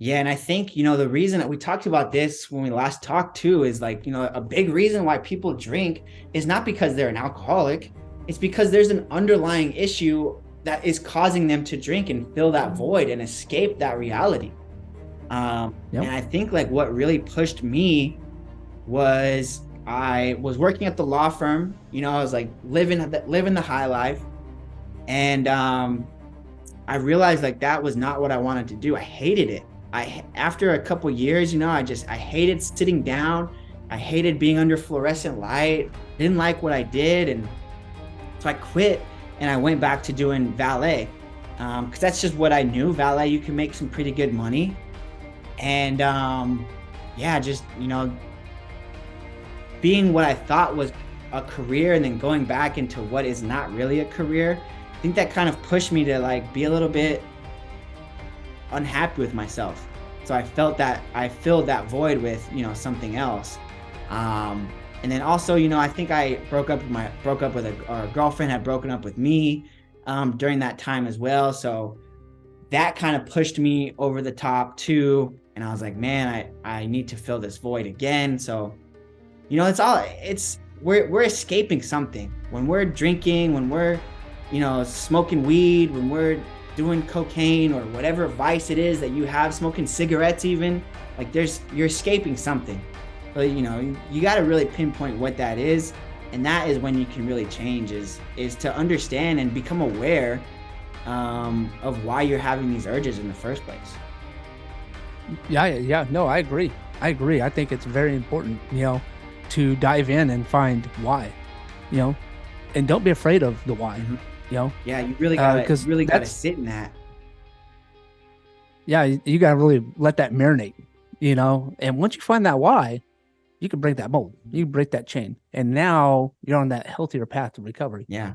Yeah, and I think, the reason that we talked about this when we last talked too is like, a big reason why people drink is not because they're an alcoholic. It's because there's an underlying issue that is causing them to drink and fill that void and escape that reality. Yep. And I think like what really pushed me was I was working at the law firm, I was like living the high life. And I realized like that was not what I wanted to do. I hated it. After a couple years, I hated sitting down. I hated being under fluorescent light. Didn't like what I did, and so I quit and I went back to doing valet because that's just what I knew. Valet, you can make some pretty good money, and yeah, just being what I thought was a career and then going back into what is not really a career. I think that kind of pushed me to like be a little bit unhappy with myself. So I filled that void with, something else. And then also, I think I broke up with a girlfriend had broken up with me during that time as well. So that kind of pushed me over the top too. And I was like, man, I need to fill this void again. So, we're escaping something when we're drinking, when we're, smoking weed, when we're doing cocaine or whatever vice it is that you have, smoking cigarettes even, like you're escaping something. But you got to really pinpoint what that is, and that is when you can really change is to understand and become aware of why you're having these urges in the first place. Yeah, yeah. No, I agree. I agree. I think it's very important, to dive in and find why, you know, and don't be afraid of the why, Mm-hmm. you know, Yeah, you because really gotta that's, sit in that. yeah, you got to really let that marinate, and once you find that why, you can break that mold, you can break that chain, and now you're on that healthier path to recovery. Yeah.